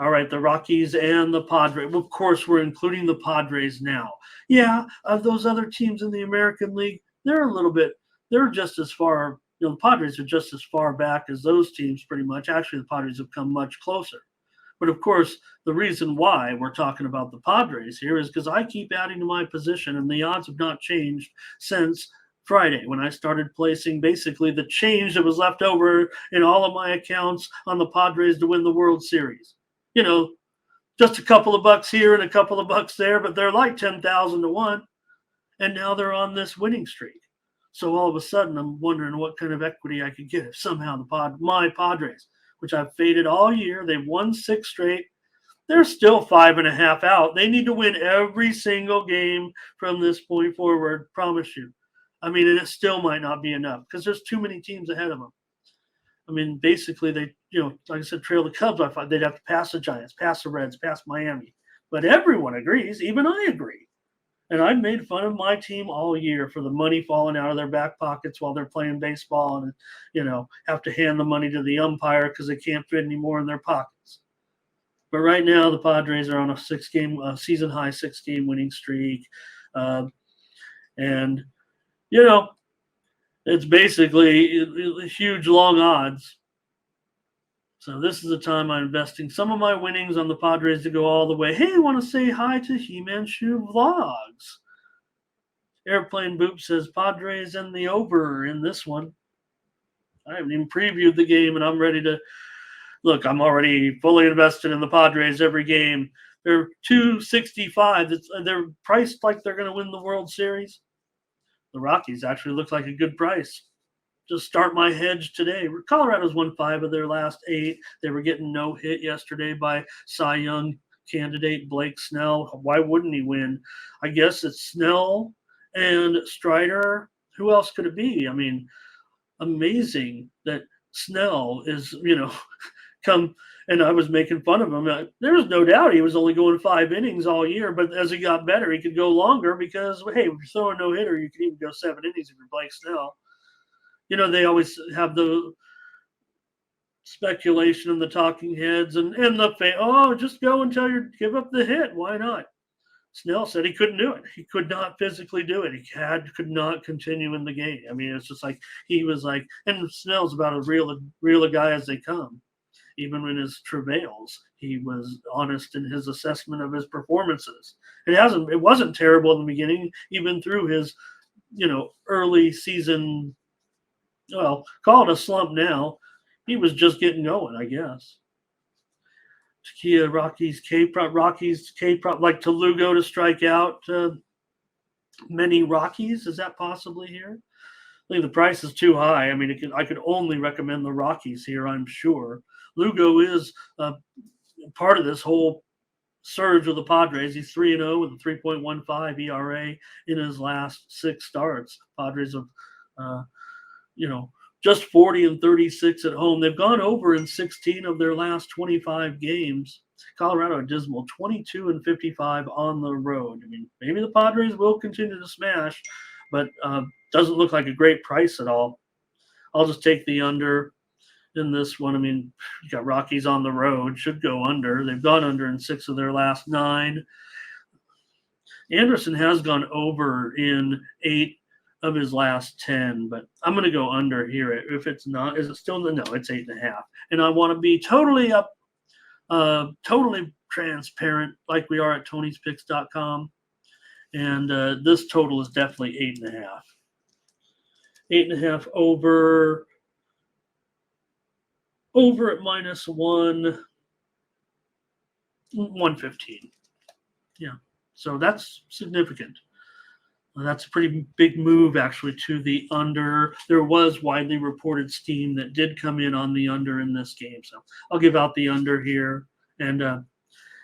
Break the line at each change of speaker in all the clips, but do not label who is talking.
All right, the Rockies and the Padres. Of course, we're including the Padres now. Yeah, of those other teams in the American League, they're just as far, the Padres are just as far back as those teams pretty much. Actually, the Padres have come much closer. But of course, the reason why we're talking about the Padres here is because I keep adding to my position, and the odds have not changed since Friday when I started placing basically the change that was left over in all of my accounts on the Padres to win the World Series. You know, just a couple of bucks here and a couple of bucks there, but they're like 10,000 to 1. And now they're on this winning streak. So all of a sudden, I'm wondering what kind of equity I could get if somehow my Padres, which I've faded all year, they've won 6 straight. They're still 5.5 out. They need to win every single game from this point forward. Promise you. I mean, and it still might not be enough because there's too many teams ahead of them. I mean, basically, they, like I said, trail the Cubs. I thought they'd have to pass the Giants, pass the Reds, pass Miami. But everyone agrees. Even I agree. And I've made fun of my team all year for the money falling out of their back pockets while they're playing baseball and, have to hand the money to the umpire because they can't fit any more in their pockets. But right now, the Padres are on a season-high 6-game winning streak. And, it's basically huge, long odds. So this is the time I'm investing some of my winnings on the Padres to go all the way. Hey, I want to say hi to He-Man-Shoe Vlogs. Airplane Boop says Padres and the over in this one. I haven't even previewed the game, and I'm ready to look. I'm already fully invested in the Padres every game. They're 265. They're priced like they're going to win the World Series. The Rockies actually look like a good price. Just start my hedge today. Colorado's won 5 of their last 8. They were getting no hit yesterday by Cy Young candidate Blake Snell. Why wouldn't he win? I guess it's Snell and Strider. Who else could it be? I mean, amazing that Snell is, come, and I was making fun of him. There was no doubt he was only going 5 innings all year, but as he got better, he could go longer because, hey, if you're throwing no hitter, you can even go 7 innings if you're Blake Snell. They always have the speculation and the talking heads and the fan. Just go until you give up the hit. Why not? Snell said he couldn't do it. He could not physically do it. He could not continue in the game. I mean, it's just like he was like, and Snell's about as real a guy as they come. Even in his travails, he was honest in his assessment of his performances. It wasn't terrible in the beginning, even through his, early season. Well, call it a slump now. He was just getting going, I guess. Tequila, Rockies, K-Prop, like Lugo to strike out many Rockies. Is that possibly here? I think the price is too high. I mean, I could only recommend the Rockies here, I'm sure. Lugo is part of this whole surge of the Padres. He's 3-0 with a 3.15 ERA in his last 6 starts. Padres have just 40 and 36 at home. They've gone over in 16 of their last 25 games. Colorado dismal, 22 and 55 on the road. I mean, maybe the Padres will continue to smash, but doesn't look like a great price at all. I'll just take the under in this one. I mean, you got Rockies on the road, should go under. They've gone under in 6 of their last 9. Anderson has gone over in 8 of his last 10, but I'm going to go under here. If it's not, is it still? No, it's 8.5. And I want to be totally transparent like we are at Tony'sPicks.com. And this total is definitely 8.5. 8.5 over at minus 115. Yeah. So that's significant. That's a pretty big move, actually, to the under. There was widely reported steam that did come in on the under in this game. So I'll give out the under here. And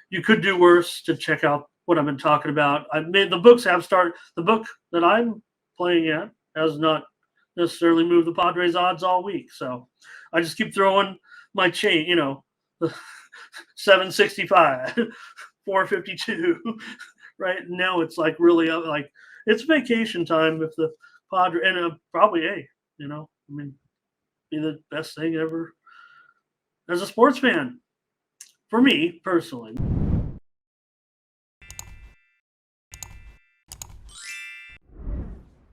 you could do worse to check out what I've been talking about. The books have started. The book that I'm playing at has not necessarily moved the Padres odds all week. So I just keep throwing my chain, 765, 452. Right now it's like really like it's vacation time if the Padres, and probably, be the best thing ever as a sports fan. for me personally.